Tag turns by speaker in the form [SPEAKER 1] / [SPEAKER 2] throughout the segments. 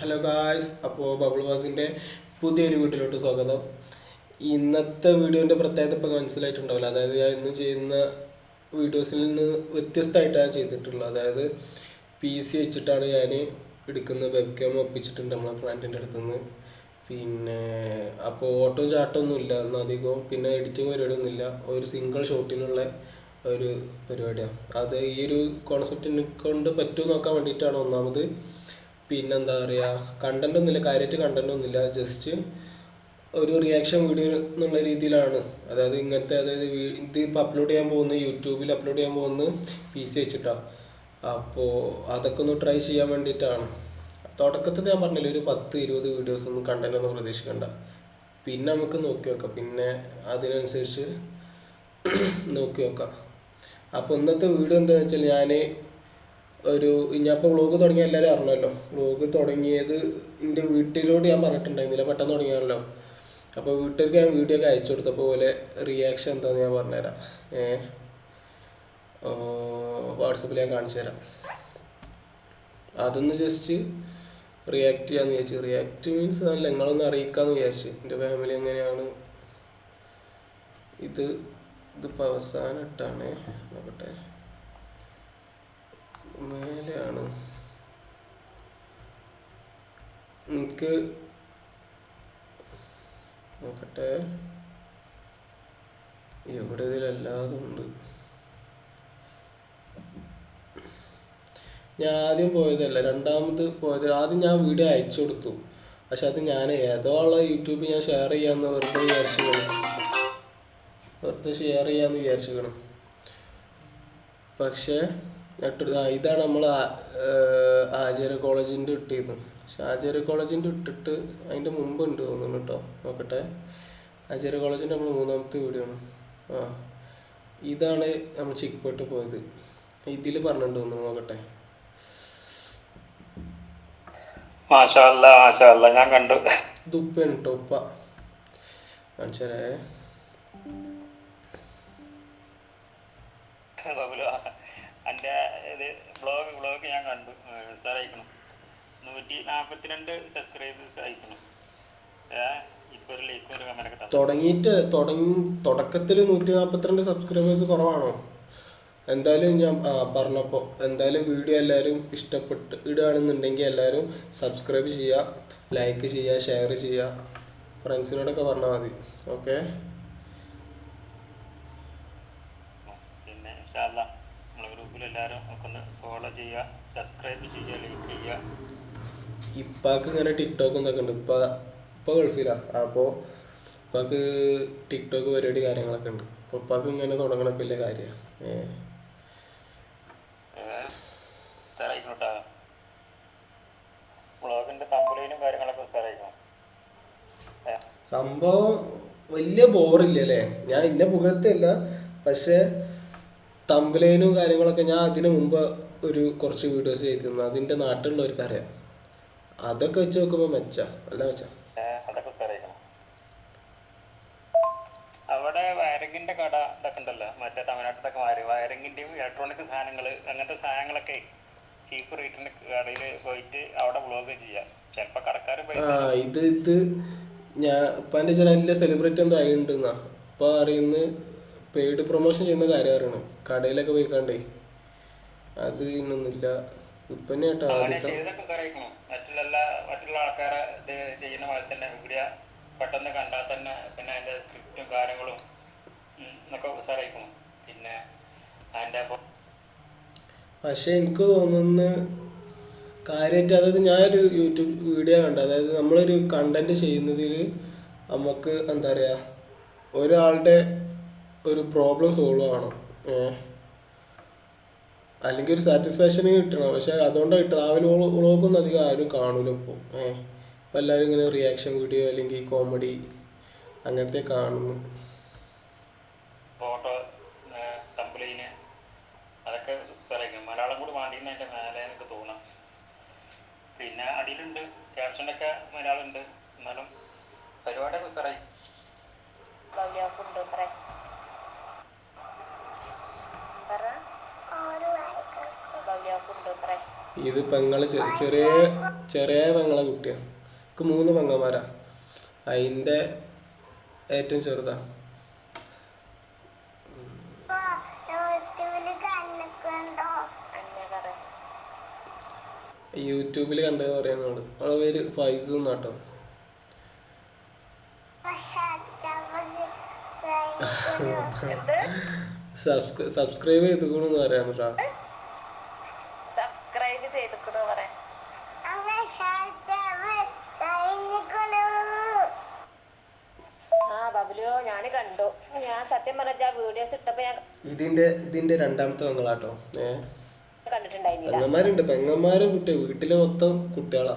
[SPEAKER 1] Hello guys, അപ്പോൾ bubble വാസിൻ്റെ പുതിയൊരു വീട്ടിലോട്ട് സ്വാഗതം. ഇന്നത്തെ വീഡിയോൻ്റെ പ്രത്യേകത ഇപ്പോൾ മനസ്സിലായിട്ടുണ്ടാവില്ല. അതായത് ഞാൻ ഇന്ന് ചെയ്യുന്ന വീഡിയോസിൽ നിന്ന് വ്യത്യസ്തമായിട്ടാണ് ചെയ്തിട്ടുള്ളത്. അതായത് PC വെച്ചിട്ടാണ് ഞാൻ എടുക്കുന്നത്. വെബ് ക്യാം ഒപ്പിച്ചിട്ടുണ്ട് നമ്മളെ ഫ്രണ്ടിൻ്റെ അടുത്തുനിന്ന്. പിന്നെ അപ്പോൾ ഓട്ടോ ചാട്ടമൊന്നും ഇല്ല എന്നധികവും, പിന്നെ എഡിറ്റിംഗ് പരിപാടിയൊന്നുമില്ല. ഒരു സിംഗിൾ ഷോട്ടിലുള്ള ഒരു പരിപാടിയാണ്. അത് ഈ ഒരു കോൺസെപ്റ്റിനെ കൊണ്ട് പറ്റുമോ നോക്കാൻ വേണ്ടിയിട്ടാണ് ഒന്നാമത്. പിന്നെന്താ പറയുക, കണ്ടൻ്റ് ഒന്നുമില്ല, കാര്യമായിട്ട് കണ്ടൻ്റ് ഒന്നുമില്ല. ജസ്റ്റ് ഒരു റിയാക്ഷൻ വീഡിയോ എന്നുള്ള രീതിയിലാണ്. അതായത് ഇങ്ങനത്തെ, അതായത് ഇത് ഇപ്പോൾ അപ്ലോഡ് ചെയ്യാൻ പോകുന്നത്, യൂട്യൂബിൽ അപ്ലോഡ് ചെയ്യാൻ പോകുന്നത് PC വെച്ചിട്ടാണ്. അപ്പോൾ അതൊക്കെ ഒന്ന് ട്രൈ ചെയ്യാൻ വേണ്ടിയിട്ടാണ്. തുടക്കത്തിൽ ഞാൻ പറഞ്ഞില്ല, ഒരു 10-20 വീഡിയോസ് ഒന്നും കണ്ടൻ്റ് ഒന്നും പ്രതീക്ഷിക്കണ്ട. പിന്നെ നമുക്ക് നോക്കി നോക്കാം, പിന്നെ അതിനനുസരിച്ച് നോക്കി നോക്കാം. അപ്പോൾ ഇന്നത്തെ വീഡിയോ എന്താണെന്ന് വെച്ചാൽ, ഞാൻ ഇപ്പോൾ വ്ളോഗ് തുടങ്ങിയ എല്ലാവരും അറിഞ്ഞല്ലോ. വ്ളോഗ് തുടങ്ങിയത് എൻ്റെ വീട്ടിലോട്ട് ഞാൻ പറഞ്ഞിട്ടുണ്ടായിരുന്നില്ല, പെട്ടെന്ന് തുടങ്ങിയാണല്ലോ. അപ്പോൾ വീട്ടിലേക്ക് ഞാൻ വീഡിയോ ഒക്കെ അയച്ചു കൊടുത്തപ്പോൾ പോലെ റിയാക്ഷൻ എന്താണെന്ന് ഞാൻ പറഞ്ഞുതരാം. വാട്സപ്പിൽ ഞാൻ കാണിച്ചു തരാം. അതൊന്ന് ജസ്റ്റ് റിയാക്ട് ചെയ്യാമെന്ന് വിചാരിച്ചു. റിയാക്ട് മീൻസ് നല്ല നിങ്ങളൊന്ന് അറിയിക്കാമെന്ന് വിചാരിച്ചു, എൻ്റെ ഫാമിലി എങ്ങനെയാണ്. ഇതിപ്പോൾ അവസാനം ഇട്ടാണ്, നോക്കട്ടെ, മേലെയാണ്. എനിക്ക് നോക്കട്ടെ, എവിടെ ഇതിലെല്ലാതും ഉണ്ട്. ഞാൻ ആദ്യം പോയതല്ല, രണ്ടാമത് പോയത്. ആദ്യം ഞാൻ വീഡിയോ അയച്ചു കൊടുത്തു, പക്ഷെ അത് ഞാൻ ഏതോ ഉള്ള യൂട്യൂബിൽ ഞാൻ ഷെയർ ചെയ്യാമെന്ന് വെറുതെ ഷെയർ ചെയ്യാമെന്ന് വിചാരിച്ചിരിക്കണം. പക്ഷേ ഇതാണ് നമ്മൾ ആചാര്യ കോളേജിൻ്റെ ഇട്ടിരുന്നു. പക്ഷെ ആചാര്യ കോളേജിൻ്റെ ഇട്ടിട്ട് അതിൻ്റെ മുമ്പ് ഉണ്ട് തോന്നുന്നു കേട്ടോ. നോക്കട്ടെ, ആചാര്യ കോളേജിൻ്റെ നമ്മൾ 3ാമത്തെ വീഡിയോ ആണ്. ഇതാണ് നമ്മൾ ചിക്ക്പോട്ട് പോയത്. ഇതിൽ പറഞ്ഞിട്ട് തോന്നുന്നു, നോക്കട്ടെ.
[SPEAKER 2] ഞാൻ കണ്ടു.
[SPEAKER 1] ദുപ്പയാണ് കേട്ടോ, ഉപ്പ കാണിച്ചാലേ.
[SPEAKER 2] എൻ്റെ ഇത് ബ്ലോഗ് ഞാൻ കണ്ടു. സാർ അയക്കണം 142 സബ്സ്ക്രൈബേഴ്സ് അയക്കണം. ഇപ്പോൾ ഒരു ലൈക്കും ഒരു കമൻ്റൊക്കെ
[SPEAKER 1] തുടക്കത്തിൽ 142 സബ്സ്ക്രൈബേഴ്സ് കുറവാണോ? എന്തായാലും ഞാൻ പറഞ്ഞപ്പോൾ എന്തായാലും വീഡിയോ എല്ലാവരും ഇഷ്ടപ്പെട്ട് ഇടുകയാണെന്നുണ്ടെങ്കിൽ എല്ലാവരും സബ്സ്ക്രൈബ് ചെയ്യുക, ലൈക്ക് ചെയ്യുക, ഷെയർ ചെയ്യുക, ഫ്രണ്ട്സിനോടൊക്കെ പറഞ്ഞാൽ മതി. ഓക്കെ,
[SPEAKER 2] പിന്നെ ഇൻഷാല്ലാ നമ്മളെ ഗ്രൂപ്പിൽ എല്ലാവരും ഒക്കെ ഒന്ന് ഫോളോ ചെയ്യുക, സബ്സ്ക്രൈബ് ചെയ്യുക, ലൈക്ക് ചെയ്യുക.
[SPEAKER 1] ഇപ്പാക്ക് ഇങ്ങനെ ടിക്ടോക്ക് എന്തൊക്കെ ഉണ്ട്. ഇപ്പം ഗൾഫിലാണ്. അപ്പോൾ ഇപ്പാക്ക് ടിക്ടോക്ക് പരിപാടി കാര്യങ്ങളൊക്കെ ഉണ്ട്. അപ്പോൾ ഇപ്പാക്ക് ഇങ്ങനെ തുടങ്ങണമൊക്കെ വലിയ കാര്യമാണ്. സംഭവം വലിയ ബോറില്ലല്ലേ. ഞാൻ ഇന്ന പുകഴ്ത്തല്ല, പക്ഷേ തമ്പലൈനും കാര്യങ്ങളൊക്കെ ഞാൻ അതിന് മുമ്പ് കുറച്ച് വീഡിയോസ് ചെയ്തിരുന്നു. അതിൻ്റെ നാട്ടിലുള്ളവർക്ക് അറിയാം. അതൊക്കെ വെച്ച് നോക്കുമ്പോൾ അല്ല മെച്ച.
[SPEAKER 2] അവിടെ വയറിങ്ങിന്റെ കട ഇതൊക്കെ ഉണ്ടല്ലോ, മറ്റേ തമിഴ്നാട്ടിലൊക്കെ വയറിങ്ങിന്റെയും ഇലക്ട്രോണിക് സാധനങ്ങൾ, അങ്ങനത്തെ സാധനങ്ങളൊക്കെ ചീപ്പ് റേറ്റിന് കടയിൽ പോയിട്ട് അവിടെ വ്ളോഗ് ചെയ്യാം. ചിലപ്പോൾ കടക്കാർ
[SPEAKER 1] ഇത് ഞാൻ ഇപ്പം എൻ്റെ ചാനലിലെ സെലിബ്രിറ്റി എന്തോ ആയിട്ടുണ്ടെന്നാ ഇപ്പം അറിയുന്നത്. പെയ്ഡ് പ്രൊമോഷൻ ചെയ്യുന്ന കാര്യം അറിയണം, കടയിലൊക്കെ പോയിക്കാണ്ടേ. അത് ഇന്നൊന്നുമില്ല ഇപ്പം തന്നെ കേട്ടോ. ആദ്യത്തെ
[SPEAKER 2] മറ്റുള്ള ആൾക്കാരെ ഇത് ചെയ്യുന്ന പോലെ തന്നെ വീഡിയോ പെട്ടെന്ന് കണ്ടാൽ തന്നെ പിന്നെ അതിൻ്റെ സ്ക്രിപ്റ്റും കാര്യങ്ങളും ഒക്കെ ഉസാറായിക്കണം. പിന്നെ അതിൻ്റെ
[SPEAKER 1] പക്ഷെ എനിക്ക് തോന്നുന്ന കാര്യമായിട്ട്, അതായത് ഞാനൊരു യൂട്യൂബ് വീഡിയോ കണ്ടു. അതായത് നമ്മളൊരു കണ്ടന്റ് ചെയ്യുന്നതിൽ നമുക്ക് എന്താ പറയുക, ഒരാളുടെ ഒരു പ്രോബ്ലം സോൾവ് ആവണം, അല്ലെങ്കിൽ ഒരു സാറ്റിസ്ഫാക്ഷൻ കിട്ടണം. പക്ഷെ അതുകൊണ്ടാണ് ട്രാവൽ വ്ളോഗൊന്നും അധികം ആരും കാണൂല ഇപ്പോൾ. ഇപ്പം എല്ലാവരും ഇങ്ങനെ റിയാക്ഷൻ വീഡിയോ അല്ലെങ്കിൽ കോമഡി അങ്ങനത്തെ കാണുന്നു.
[SPEAKER 2] ഫോട്ടോ തമ്പലൈന് അതൊക്കെ ഉസാറായിരിക്കും. മലയാളം കൂടി വേണ്ടിയെന്ന് അതിൻ്റെ മേലെ എനിക്ക് തോന്നാം. പിന്നെ അടിയിലുണ്ട് ക്യാപ്ഷനൊക്കെ മലയാളം ഉണ്ട്, എന്നാലും പരിപാടിയൊക്കെ ഉസാറായി.
[SPEAKER 1] ഇത് പെങ്ങള് ചെറിയ ചെറിയ പെങ്ങളെ കുട്ടിയാ. എനിക്ക് 3 പെങ്ങന്മാരാ. അതിൻ്റെ ഏറ്റവും ചെറുതാ. യൂട്യൂബിൽ കണ്ടത് പറയുന്നോള്. അവളെ പേര് ഫൈസു എന്നാട്ടോ. സബ്സ്ക്രൈബ് ചെയ്തുകൂടെന്ന് പറയാൻ
[SPEAKER 3] സബ്സ്ക്രൈബ് ചെയ്തിക്കണോ പറയാൻ. ആ ബബുലോ ഞാൻ കണ്ടു. ഞാൻ സത്യം പറഞ്ഞ വീഡിയോസ് ഇട്ടപ്പോ ഞാൻ
[SPEAKER 1] ഇതിന്റെ രണ്ടാമത്തെ പെങ്ങളാട്ടോ.
[SPEAKER 3] കണ്ടിട്ടുണ്ടായിരുന്നില്ല.
[SPEAKER 1] പെങ്ങന്മാരുണ്ട്, പെങ്ങന്മാരും കുട്ടിയ, വീട്ടിലെ മൊത്തം കുട്ടികളാ.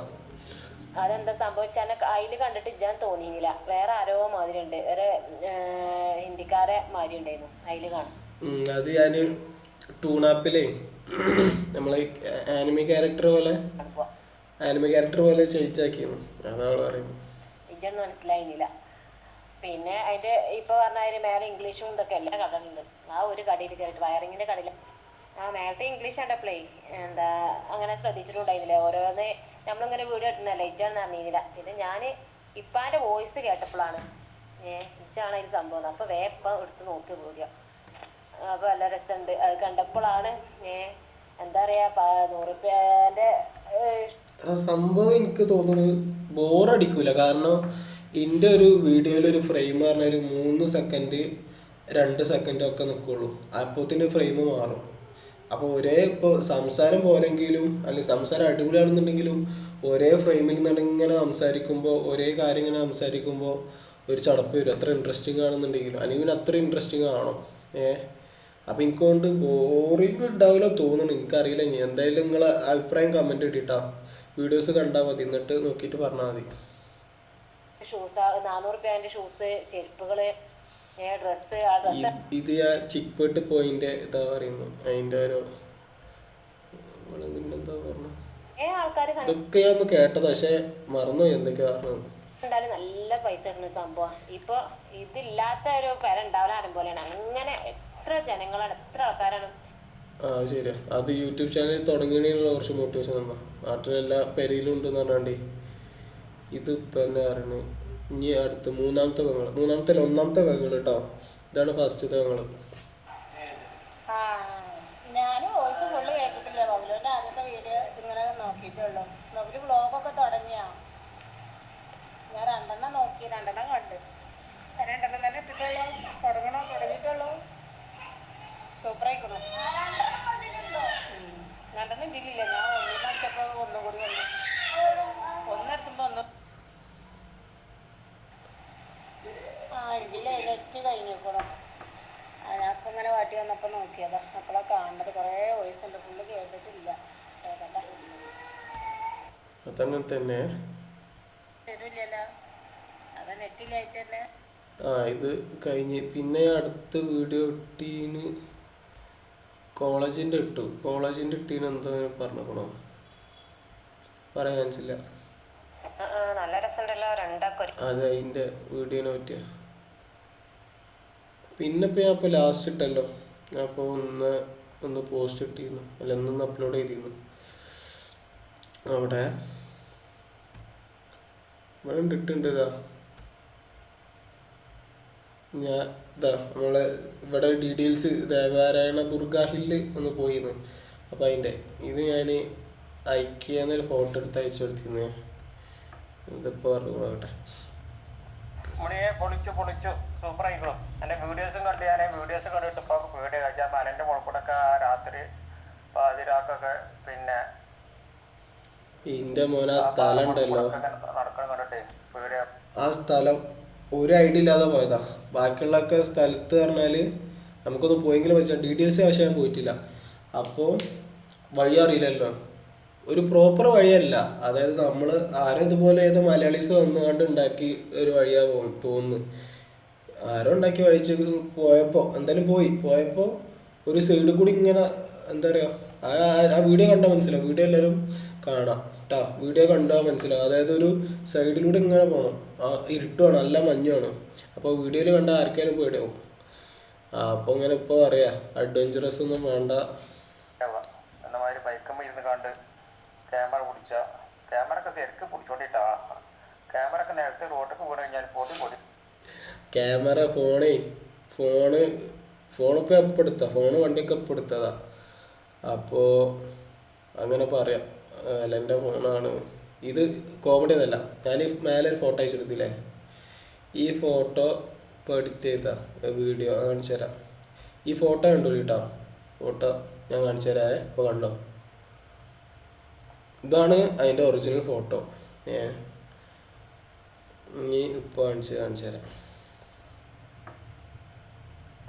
[SPEAKER 3] അതെന്താ സംഭവിച്ചാൽ അതില് കണ്ടിട്ട് ഇജ്ജാൻ തോന്നിയില്ല. വേറെ ആരോ മാതിരി ഉണ്ട്, ഒരു ഹിന്ദിക്കാരെ മാതിരി ഉണ്ടായിരുന്നു അതില് കാണും.
[SPEAKER 1] അത് ഞാന് ടൂണാപ്പിലേ നമ്മളെ ആനിമി ക്യാരക്ടർ പോലെ ചെയ്യിച്ചാക്കിയിരുന്നു. അതാണ് പറയുന്നത്.
[SPEAKER 3] ഇജ്ജൊന്നും മനസ്സിലായിരുന്നില്ല. പിന്നെ അതിന്റെ ഇപ്പൊ പറഞ്ഞ മേലെ ഇംഗ്ലീഷും ഇതൊക്കെ എല്ലാം കടലുണ്ട്. ആ ഒരു കടയിൽ കയറിയിട്ട് വയറിങ്ങിന്റെ കടയിൽ ആ നേരത്തെ ഇംഗ്ലീഷ് കണ്ടപ്പോഴേ എന്താ അങ്ങനെ ശ്രദ്ധിച്ചിട്ടുണ്ടായിരുന്നില്ല. ഓരോന്ന് നമ്മളിങ്ങനെ വീഡിയോ ഇട്ടുന്നല്ലേ, ഇജ്ജാന്ന് അറിഞ്ഞില്ല. പിന്നെ ഞാൻ ഇപ്പാന്റെ വോയിസ് കേട്ടപ്പോഴാണ് ഇജ്ജാണ് അതിന് സംഭവം. അപ്പൊ വേപ്പം എടുത്ത് നോക്കി വീഡിയോ. അപ്പൊ നല്ല രസമുണ്ട്. അത് കണ്ടപ്പോഴാണ് എന്താ പറയാ 100 രൂപേന്റെ
[SPEAKER 1] സംഭവം എനിക്ക് തോന്നുന്നത് ബോറടിക്കൂല. കാരണം എൻ്റെ ഒരു വീഡിയോയിലൊരു ഫ്രെയിം പറഞ്ഞ ഒരു 3 സെക്കൻഡ് 2 സെക്കൻഡ് ഒക്കെ നിൽക്കുള്ളൂ. അപ്പോഴത്തേന് ഫ്രെയിം മാറും. അപ്പോൾ ഇപ്പോൾ സംസാരം പോലെങ്കിലും അല്ലെങ്കിൽ സംസാരം അടിപൊളിയാണെന്നുണ്ടെങ്കിലും ഒരേ ഫ്രെയിമിൽ നിന്ന് ഇങ്ങനെ സംസാരിക്കുമ്പോൾ ഒരേ കാര്യം ഇങ്ങനെ സംസാരിക്കുമ്പോൾ ഒരു ചടപ്പ് വരും. അത്ര ഇൻട്രസ്റ്റിംഗ് ആണെന്നുണ്ടെങ്കിലും അല്ലെങ്കിൽ അത്ര ഇൻട്രസ്റ്റിംഗ് ആണോ. അപ്പം എനിക്കൊണ്ട് ബോറിങ് ഉണ്ടാവില്ല തോന്നുന്നു. എനിക്കറിയില്ല. ഇനി എന്തായാലും നിങ്ങളെ അഭിപ്രായം കമൻറ്റ് ഇട്ടിട്ടാ. വീഡിയോസ് കണ്ടാൽ മതി, എന്നിട്ട് നോക്കിയിട്ട് പറഞ്ഞാൽ മതി.
[SPEAKER 3] ഷൂസ് 400 രൂപേന്റെ ഷൂസ്, ചെരുപ്പുകള്, ഡ്രസ്സ്.
[SPEAKER 1] ഇത് ഞാൻ ചിക്പേട്ട് പോയിന്റ് ഇതാ പറയുന്നു. അതിന്റെ ഒരു എന്താ പറഞ്ഞു ഇതൊക്കെ ഞാൻ ഒന്ന് കേട്ടത്, പക്ഷെ മറന്നു എന്തൊക്കെയാ പറഞ്ഞത്.
[SPEAKER 3] നല്ല പൈസ കിട്ടുന്ന സംഭവം. ഇപ്പൊ ഇതില്ലാത്ത ഒരു പേര ഉണ്ടാവില്ല ആരും പോലെയാണ്. അങ്ങനെ എത്ര ജനങ്ങളാണ്, എത്ര ആൾക്കാരാണ്.
[SPEAKER 1] ശരിയാ. അത് യൂട്യൂബ് ചാനൽ തുടങ്ങിയതിനുള്ള കുറച്ച് മോട്ടിവേഷൻ തന്നാ. നാട്ടിലെല്ലാ പെരയിലും ഉണ്ടെന്ന് പറഞ്ഞാണ്ടേ. ഇത് ഇപ്പം എന്നാ പറയുന്നത്, ഇനി അടുത്ത് ഒന്നാമത്തെ പെങ്ങൾ കേട്ടോ. ഇതാണ് ഫസ്റ്റത്തെ പെങ്ങള്.
[SPEAKER 4] ഞാൻ വോയിസ് ഫുള്ള് കേട്ടിട്ടില്ല. ബബുലുവിന്റെ ആദ്യത്തെ വീഡിയോ ഇങ്ങനെ നോക്കിയിട്ടുള്ളൂ. ബബുലു വ്ളോഗൊക്കെ തുടങ്ങിയാ? ഞാൻ 2 നോക്കി, 2 കണ്ട്. 2 തന്നെ ഇട്ടിട്ടുള്ളൂ. തുടങ്ങിയിട്ടുള്ളൂ. സൂപ്പറായിക്കണു. 2 ഇതിലില്ല. ഞാൻ ഒന്നടിച്ചപ്പോ ഒന്നുകൂടി വന്നു. ഒന്നടിച്ചപ്പോ ഇതില്ല, നെറ്റ് കഴിഞ്ഞേക്കണം. അതിനകത്ത് ഇങ്ങനെ വാട്ടി വന്നപ്പോ നോക്കിയതാ. അപ്പോഴാ കാണുന്നത്. കുറേ വോയിസ് ഉണ്ട്, ഫുള്ള് കേട്ടിട്ടില്ല. കേൾക്കട്ടെ.
[SPEAKER 1] അതങ്ങനെ തന്നെ
[SPEAKER 4] തരൂല്ലല്ലോ, അത് നെറ്റിലായിട്ട് തന്നെ.
[SPEAKER 1] ഇത് കഴിഞ്ഞ് പിന്നെ അടുത്ത വീഡിയോ ഇട്ടീന് കോളേജിൻ്റെ ഇട്ടീന് എന്താ പറഞ്ഞോ പറയാൻ മനസ്സില്ല.
[SPEAKER 3] നല്ല രസമുണ്ടല്ലോ രണ്ടാക്കും.
[SPEAKER 1] അത് അതിൻ്റെ വീഡിയോനെ പറ്റിയ. പിന്നെ ഇപ്പം ഞാൻ ഇപ്പോൾ ലാസ്റ്റ് ഇട്ടല്ലോ, അപ്പോൾ ഒന്ന് പോസ്റ്റ് ഇട്ടിരുന്നു, അല്ല ഒന്ന് അപ്ലോഡ് ചെയ്തിരുന്നു. അവിടെ ഇവിടെ ഇട്ടിട്ടുണ്ട്. നമ്മളെ ഇവിടെ ഡീറ്റെയിൽസ് ദേവാരായണ ദുർഗാ ഹില്ല് ഒന്ന് പോയിരുന്നു. അപ്പം അതിൻ്റെ ഇത് ഞാൻ അയക്കുന്നൊരു ഫോട്ടോ എടുത്ത് അയച്ചു കൊടുത്തിരുന്നു. ഇതിപ്പോൾ പറഞ്ഞോട്ടെ.
[SPEAKER 2] പൊളിച്ചു സൂപ്പർ ആയിക്കോളും. എൻ്റെ വീഡിയോസും കണ്ട് ഞാൻ വീഡിയോസ് കണ്ടിട്ട് ഇപ്പോൾ വീഡിയോ കഴിച്ചാൽ മലൻ്റെ മുളക്കൂടൊക്കെ രാത്രി പാതിരാക്കൊക്കെ പിന്നെ
[SPEAKER 1] എൻ്റെ മോനെ ആ സ്ഥലം ഉണ്ടല്ലോ,
[SPEAKER 2] നടക്കണം കണ്ടിട്ട് വീഡിയോ.
[SPEAKER 1] ആ സ്ഥലം ഒരു ഐഡിയ ഇല്ലാതെ പോയതാ. ബാക്കിയുള്ളൊക്കെ സ്ഥലത്ത് പറഞ്ഞാൽ നമുക്കൊന്ന് പോയെങ്കിലും വെച്ചാൽ ഡീറ്റെയിൽസ് ആവശ്യം ഞാൻ പോയിട്ടില്ല. അപ്പോൾ വഴി അറിയില്ലല്ലോ, ഒരു പ്രോപ്പർ വഴിയല്ല. അതായത് നമ്മൾ ആരോ ഇതുപോലെ ഏതോ മലയാളീസ് വന്നുകൊണ്ട് ഉണ്ടാക്കി ഒരു വഴിയാ തോന്നുന്നു. ആരോ ഉണ്ടാക്കി വഴിച്ച് പോയപ്പോൾ എന്തായാലും പോയപ്പോൾ ഒരു സൈഡിൽ കൂടി ഇങ്ങനെ എന്താ പറയുക, ആ വീഡിയോ കണ്ടാൽ മനസ്സിലാവും. വീഡിയോ എല്ലാവരും കാണാം കേട്ടോ, വീഡിയോ കണ്ടാൽ മനസ്സിലാവും. അതായത് ഒരു സൈഡിലൂടെ ഇങ്ങനെ പോകണം. ഇരുട്ടുമാണ്, നല്ല മഞ്ഞാണ്. അപ്പോൾ വീഡിയോയിൽ കണ്ടാൽ ആർക്കായാലും പേടിയാവും. അപ്പോൾ ഇങ്ങനെ ഇപ്പോൾ പറയാം, അഡ്വഞ്ചറസ് ഒന്നും വേണ്ട.
[SPEAKER 2] എന്നമാതിരി ബൈക്കമ്മ ഇരുന്ന് കണ്ട് ക്യാമറ പിടിച്ച ക്യാമറ ഒക്കെ ശരിക്കും പിടിച്ചോണ്ടിട്ടാ ക്യാമറ ഒക്കെ നേരത്തെ റോട്ടൊക്കെ പോയി കഴിഞ്ഞാൽ പൊടി
[SPEAKER 1] ക്യാമറ ഫോണിപ്പോൾ എപ്പോൾ എടുത്താ ഫോണ് വണ്ടിയൊക്കെ എപ്പോൾ എടുത്തതാ. അപ്പോൾ അങ്ങനെ പറയാം. അല്ല എൻ്റെ ഫോണാണ് ഇത്. കോമഡി ഒന്നല്ല. ഞാൻ മേലെ ഒരു ഫോട്ടോ അയച്ചെടുത്തില്ലേ, ഈ ഫോട്ടോ ഇപ്പോൾ എഡിറ്റ് ചെയ്താ വീഡിയോ കാണിച്ചു തരാം. ഈ ഫോട്ടോ കണ്ടോളൂ കേട്ടോ. ഫോട്ടോ ഞാൻ കാണിച്ചു തരാം. ഇപ്പോൾ കണ്ടോ, ഇതാണ് അതിൻ്റെ ഒറിജിനൽ ഫോട്ടോ. ഇനി ഇപ്പോൾ കാണിച്ചു തരാം.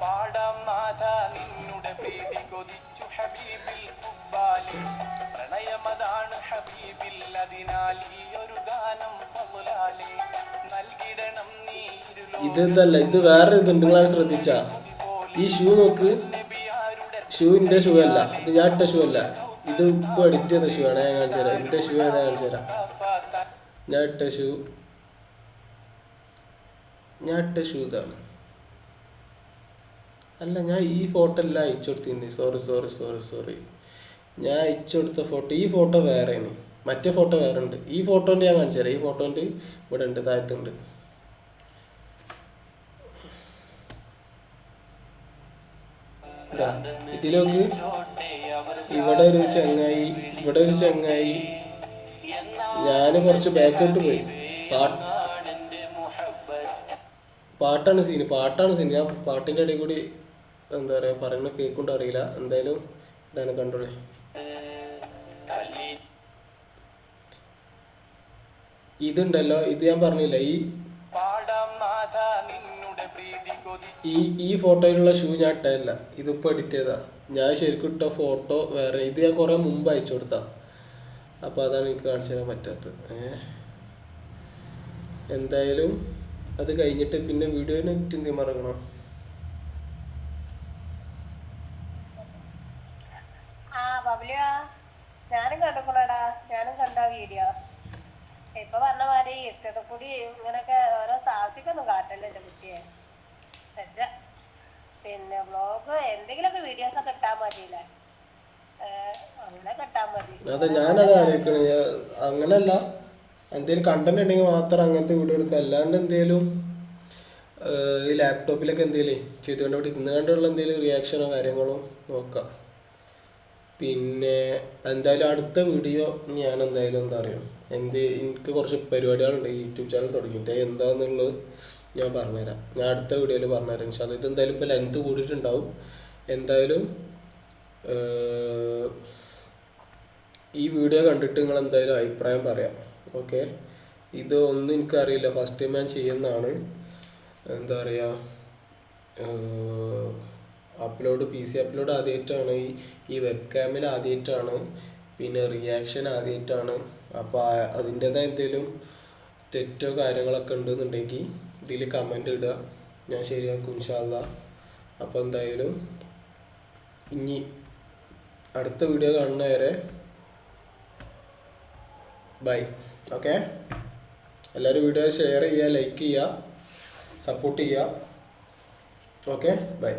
[SPEAKER 5] പാടാം നാഥ നിന്നുടെ പ്രീതി കൊതിച്ചു ഹബീബിൽ കുബ്ബാലി പ്രണയമതാണ് ഹബീബിൽ അതിനാൽ ഈ ഒരു ഗാനം ഫളാലി നൽകിടണം നീ
[SPEAKER 1] ഇതല്ല, ഇത് വേറെ ഇതുണ്ട്. നിങ്ങളാണ് ശ്രദ്ധിച്ച ഈ ഷൂ നോക്ക്. ഷൂ എൻ്റെ ഷൂ അല്ല, ഇത് ഞാൻ ഇട്ട ഷൂ അല്ല. ഇത് ഇപ്പോൾ എഡിറ്റ് ചെയ്ത ഷൂ ആണ്. ഞാൻ കാണിച്ചു തരാം. എൻ്റെ ഷൂ ഏതാ കാണിച്ചു തരാം. ഞാൻ ഇട്ട ഷൂ ഇതാണ്. അല്ല, ഞാൻ ഈ ഫോട്ടോ അല്ല അയച്ചു കൊടുത്തിരുന്നു. സോറി ഞാൻ അയച്ചു കൊടുത്ത ഫോട്ടോ, ഈ ഫോട്ടോ വേറെയാണ്. മറ്റേ ഫോട്ടോ വേറെ ഉണ്ട്. ഈ ഫോട്ടോൻ്റെ ഞാൻ കാണിച്ചു തരാം. ഈ ഫോട്ടോൻ്റെ ഇവിടെ ഉണ്ട്, താഴത്തുണ്ട്. ഇതിലേക്ക് ഇവിടെ ഒരു ചങ്ങായി ഞാൻ കുറച്ച് ബാക്കോട്ട് പോയി. പാട്ടാണ് സീൻ. ഞാൻ പാട്ടിൻ്റെ ഇടയിൽ കൂടി എന്താ പറയുക പറയുന്ന കേൾക്കൊണ്ട് അറിയില്ല. എന്തായാലും ഇതാണ് കണ്ടോളെ. ഇതുണ്ടല്ലോ, ഇത് ഞാൻ പറഞ്ഞില്ല. ഈ ഫോട്ടോയിലുള്ള ഷൂ ഞാൻ ഇട്ടതല്ല, ഇതിപ്പോൾ എഡിറ്റ് ചെയ്താ. ഞാൻ ശരിക്കും ഇട്ട ഫോട്ടോ വേറെ. ഇത് ഞാൻ കുറേ മുമ്പ് അയച്ചു കൊടുത്താ. അപ്പോൾ അതാണ് എനിക്ക് കാണിച്ചു തരാൻ പറ്റാത്തത്. എന്തായാലും അത് കഴിഞ്ഞിട്ട് പിന്നെ വീഡിയോനെ എന്ത് മറങ്ങണം.
[SPEAKER 4] ഞാനും കണ്ടുകൊള്ളടാ, ഞാനും കണ്ട വീഡിയോ. ഇപ്പൊ പറഞ്ഞ മാതിരി ഇഷ്ടത്തെ കൂടി ഇങ്ങനൊക്കെ ഓരോ സാഹസിക്കൊന്നും കാട്ടല്ലേ എന്റെ കുട്ടിയെ. പിന്നെ വ്ളോഗ് എന്തെങ്കിലുമൊക്കെ വീഡിയോസ് ഒക്കെ ഇട്ടാ മതിയില്ലേ, അങ്ങനെ ഇട്ടാ മതി.
[SPEAKER 1] അതെ, ഞാനത് ആലോചിക്കണേ. അങ്ങനല്ല, എന്തെങ്കിലും കണ്ടന്റ് ഉണ്ടെങ്കിൽ മാത്രം അങ്ങനത്തെ വീഡിയോ എടുക്കുക. അല്ലാണ്ട് എന്തേലും ഈ ലാപ്ടോപ്പിലൊക്കെ എന്തെങ്കിലും ചെയ്തുകൊണ്ട് ഇരുന്ന് കണ്ടുള്ള എന്തെങ്കിലും റിയാക്ഷനോ കാര്യങ്ങളോ നോക്കാം. പിന്നെ എന്തായാലും അടുത്ത വീഡിയോ ഞാൻ എന്തായാലും എന്താ പറയുക, എനിക്ക് കുറച്ച് പരിപാടികളുണ്ട്. യൂട്യൂബ് ചാനൽ തുടങ്ങിയിട്ട് എന്താണെന്നുള്ളത് ഞാൻ പറഞ്ഞുതരാം. ഞാൻ അടുത്ത വീഡിയോയിൽ പറഞ്ഞുതരാം. പക്ഷേ അത് എന്തായാലും ഇപ്പോൾ ലെങ്ത് കൂടിയിട്ടുണ്ടാവും. എന്തായാലും ഈ വീഡിയോ കണ്ടിട്ട് നിങ്ങൾ എന്തായാലും അഭിപ്രായം പറയാം. ഓക്കെ, ഇത് ഒന്നും എനിക്കറിയില്ല, ഫസ്റ്റ് ടൈം ഞാൻ ചെയ്യുന്നതാണ്. എന്താ പറയുക, PC അപ്ലോഡ് ആദ്യമായിട്ടാണ്. ഈ വെബ് ക്യാമിൽ ആദ്യമായിട്ടാണ്. പിന്നെ റിയാക്ഷൻ ആദ്യമായിട്ടാണ്. അപ്പോൾ അതിൻ്റേതായ എന്തെങ്കിലും തെറ്റോ കാര്യങ്ങളൊക്കെ ഉണ്ടെന്നുണ്ടെങ്കിൽ ഇതിൽ കമൻ്റ് ഇടുക, ഞാൻ ശരിയാക്കും ഇൻഷാ അല്ലാഹ്. അപ്പോൾ എന്തായാലും ഇനി അടുത്ത വീഡിയോ കാണുന്ന വരെ ബൈ. ഓക്കെ, എല്ലാവരും വീഡിയോ ഷെയർ ചെയ്യുക, ലൈക്ക് ചെയ്യുക, സപ്പോർട്ട് ചെയ്യുക. Okay, by.